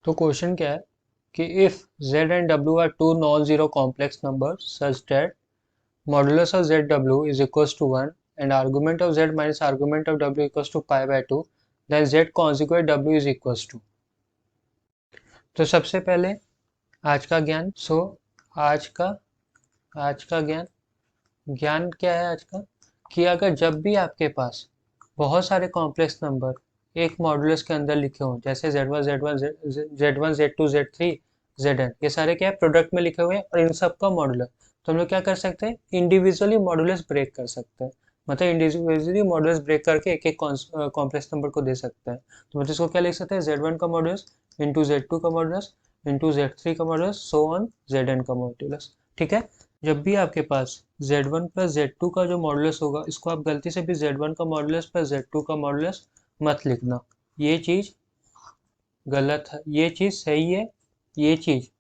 तो क्वेश्चन क्या है कि if z and w are two non-zero complex numbers such that modulus of zw is equals to 1 and argument of z minus argument of w equals to pi by 2, then z conjugate w is equals to। तो सबसे पहले आज का ज्ञान आज का आज का ज्ञान ज्ञान क्या है आज का, कि अगर जब भी आपके पास बहुत सारे कॉम्प्लेक्स नंबर एक मॉडुलस के अंदर लिखे हों, जैसे z1 z1 z1 z2 z3 zn, ये सारे क्या है प्रोडक्ट में लिखे हुए हैं और इन सब का मॉडुलस, तो हम लोग क्या कर सकते हैं, इंडिविजुअली मॉडुलस ब्रेक कर सकते हैं। मतलब इंडिविजुअली मॉडुलस ब्रेक करके एक एक कॉम्प्लेक्स नंबर को दे सकते हैं। तो मतलब इसको क्या लिख सकते हैं, z1 का मॉडुलस इंटू z2 का मॉडुलस इंटू z3 का मॉडुलस सो ऑन zn का मॉडुलस। ठीक है, जब भी आपके पास z1 प्लस z2 का जो मॉडुलस होगा, इसको आप गलती से भी z1 का मॉडुलस प्लस z2 का मॉडुलस मत लिखना, ये चीज गलत है, ये चीज सही है। ये चीज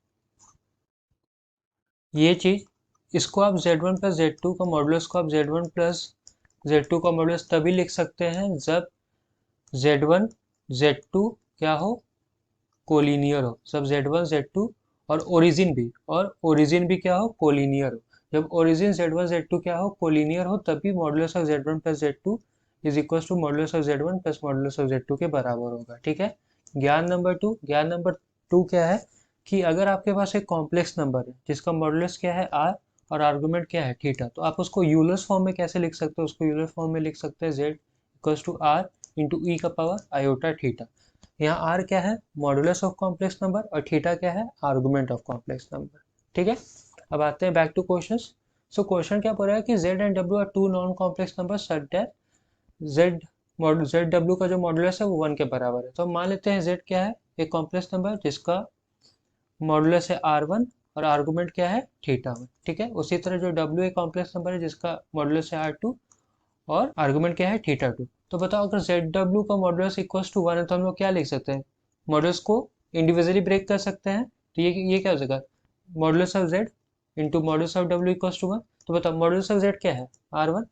ये चीज इसको आप z1 प्लस z2 का मॉडुलस को आप z1 प्लस z2 का मॉडुलस तभी लिख सकते हैं जब z1 z2 क्या हो, कोलिनियर हो। सब z1 z2 और ओरिजिन भी क्या हो, कोलिनियर हो। जब ओरिजिन z1 z2 क्या हो, कोलिनियर हो, तभी modulus of z1 plus z2 is equal to modulus of z1 plus modulus of z2 के बराबर होगा। ठीक है, ज्ञान नंबर टू क्या है कि अगर आपके पास एक कॉम्प्लेक्स नंबर है जिसका मॉडुलस क्या है r और आर्गुमेंट क्या है थीटा, तो आप उसको यूलर्स फॉर्म में कैसे लिख सकते हो, उसको यूलर फॉर्म में लिख सकते हैं z equals to r into e का पावर आयोटा थीटा। यहाँ r क्या है, मॉडुलस ऑफ कॉम्प्लेक्स नंबर, और थीटा क्या है, आर्गुमेंट ऑफ कॉम्प्लेक्स नंबर। ठीक है, अब आते हैं back to questions. So question क्या बोल रहा है कि z and w are two non complex number such that z w का जो मॉडुलस है वो 1 के बराबर है। तो हम मान लेते हैं z क्या है, एक कॉम्प्लेक्स नंबर जिसका मॉडुलस है r1 और आर्गुमेंट क्या है, थीटा 1। ठीक है, उसी तरह जो w एक कॉम्प्लेक्स नंबर है जिसका मॉडुलस है r2 और आर्गुमेंट क्या है, थीटा 2। तो बताओ अगर ZW का मॉडुलस इक्वल्स टू 1 है तो हम लोग क्या लिख सकते हैं, मॉडुलस को इंडिविजुअली ब्रेक कर सकते हैं। तो ये क्या हो जाएगा, modulus of Z into modulus of W equals to 1। तो बताओ मॉडुलस ऑफ Z क्या है, R1,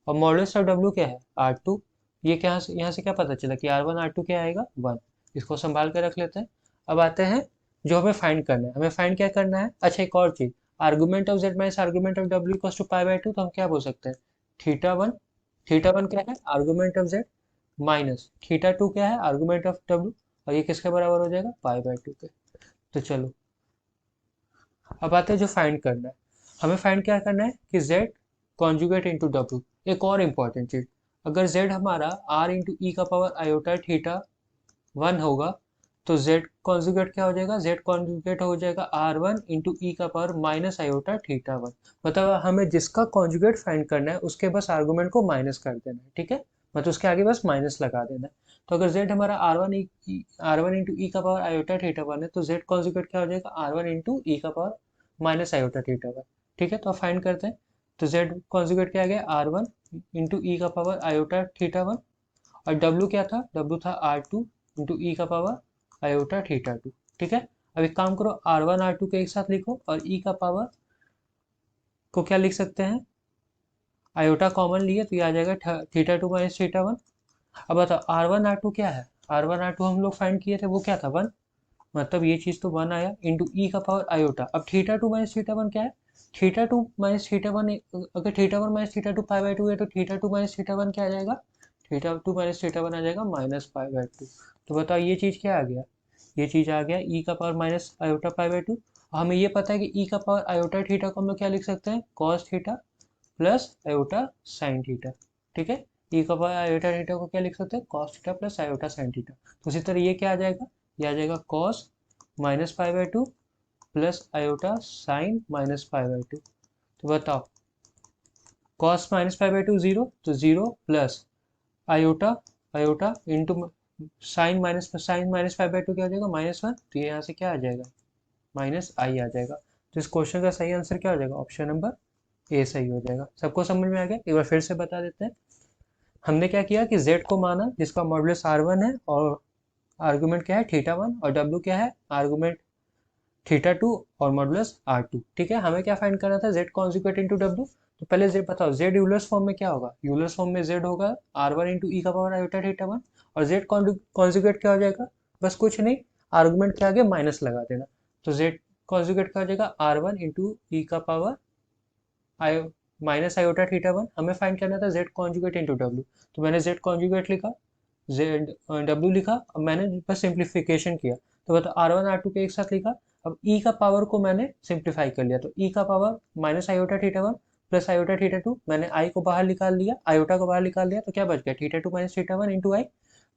और मॉडुलस ऑफ W क्या है, R2। ये क्या यहाँ से क्या पता चला कि R1 R2 क्या आएगा, 1। इसको संभाल कर रख लेते हैं। अब आते हैं जो हमें फाइंड करना है, हमें फाइंड क्या करना है, अच्छा एक और चीज, argument of Z minus argument of W equals to pi by 2, तो हम क्या बोल सकते हैं, थीटा 1 क्या है, argument of Z minus theta 2 क्या है, आर्गुमेंट ऑफ W, और ये किसके बराबर हो जाएगा, पाई बाई 2 के। तो चलो अब आते हैं जो फाइंड करना है, हमें फाइंड क्या करना है कि Z कॉन्जुगेट इंटू W। एक और इम्पॉर्टेंट चीज, अगर Z हमारा R इंटू ई का पावर आयोटा थीटा 1 होगा, तो Z कॉन्जुगेट क्या हो जाएगा, Z कॉन्जुगेट हो जाएगा R1 इंटू ई का पावर माइनस आयोटा थीटा 1। मतलब हमें जिसका कॉन्जुगेट फाइंड करना है उसके बस आर्गुमेंट को माइनस कर देना है। ठीक है, मतलब उसके आगे बस माइनस लगा देना है। तो अगर Z हमारा R1 इंटू ई का पावर आयोटा थीटा 1 है, तो Z कॉन्जुगेट क्या हो जाएगा, R1 इंटू ई का पावर माइनस आयोटा थीटा 1। ठीक है, तो फाइंड करते हैं। तो Z कॉन्जुगेट क्या आ गया, R1 इंटू ई का पावर आयोटा थीटा 1, और W क्या था, W था R2 इंटू ई का पावर आयोटा थीटा 2। ठीक है, अब एक काम करो, R1 R2 के एक साथ लिखो और ई का पावर को क्या लिख सकते हैं, आयोटा कॉमन लिए तो ये आ जाएगा थीटा 2 माइनस थीटा 1। अब बताओ R1 R2 क्या है, R1 R2 हम लोग फाइंड किए थे, वो क्या था, 1। मतलब ये चीज तो 1 आया इंटू ई का पावर आयोटा। अब थीटा 2 माइनस थीटा 1 क्या है, थीटा 2 माइनस थीटा 1, अगर theta 1 minus theta 2 pi by 2 है, तो थीटा 2 माइनस थीटा 1 क्या आ जाएगा, थीटा 2 माइनस थीटा 1 आ जाएगा माइनस पाई बाई 2। तो बताओ ये चीज क्या आ गया, ये चीज आ गया ई का power minus iota pi by 2। हमें ये पता है कि ई का पावर आयोटा थीटा को हम लोग क्या लिख सकते हैं, cos theta plus iota sine theta. ठीक है, ई का पावर आयोटा थीटा को क्या लिख सकते हैं, cos theta plus iota sine theta. तो उसी तरह ये क्या आ जाएगा, ये आ जाएगा cos minus pi by 2 plus iota sine minus pi by 2। तो बताओ cos minus pi by 2 zero, तो zero plus iota iota into sine minus pi by 2 क्या हो जाएगा, -1। तो ये यहाँ से क्या आ जाएगा, माइनस आई आ जाएगा। तो इस क्वेश्चन का सही आंसर क्या हो जाएगा, ऑप्शन नंबर ए सही हो जाएगा। सबको समझ में आ गया, एक बार फिर से बता देते हैं। हमने क्या किया कि z को माना जिसका मॉडुलस r1 है और आर्गुमेंट क्या है, थीटा 1, और w क्या है, आर्गुमेंट थीटा 2 और मॉडुलस r2। ठीक है, हमें क्या फाइंड करना था, z कॉन्जुगेट इंटू w। तो पहले z बताओ, z यूलर्स फॉर्म में क्या होगा, यूलर्स फॉर्म में z होगा R1 इंटू ई का पावर आयोटा थीटा 1, और z कॉन्जुगेट क्या हो जाएगा, बस कुछ नहीं, आर्गुमेंट के आगे माइनस लगा देना। तो z कॉन्जुगेट का हो जाएगा r1 इंटू ई का पावर आई माइनस आयोटा थीटा वन। हमें फाइंड करना था z कॉन्जुगेट इंटू डब्ल्यू, तो मैंने z कॉन्जुगेट लिखा, z डब्ल्यू लिखा, अब मैंने बस सिंप्लीफिकेशन किया, तो बता r1 r2 के एक साथ लिखा। अब e का पावर को मैंने सिंप्लीफाई कर लिया, तो e का power minus iota theta one plus iota theta two, मैंने i को बाहर निकाल लिया, आयोटा को बाहर निकाल लिया, तो क्या बच गया theta two minus theta one into i.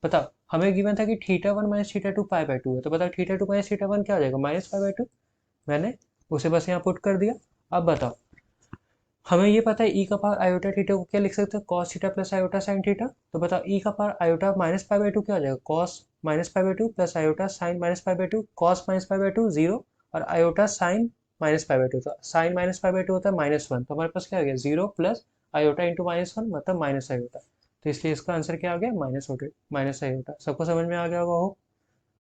बताओ हमें गिवन था कि theta one minus theta two pi by two है, तो बताओ theta two minus theta one क्या हो जाएगा, माइनस पाई बाय टू। मैंने उसे बस यहाँ पुट कर दिया। अब बताओ हमें ये पता है ई का पावर आयोटा थीटा को क्या लिख सकते हैं, cos theta plus iota sine theta. तो बताओ ई का power iota minus pi by two क्या हो जाएगा, cos minus pi by two plus iota sine minus pi by two, cos minus pi by two zero, और iota sine minus pi by two, तो sine minus pi by two होता है minus one, तो हमारे पास क्या हो गया zero plus iota into minus one मतलब माइनस आयोटा। तो इसलिए इसका आंसर क्या आ गया, माइनस आयोटा। सबको समझ में आ गया होगा हो।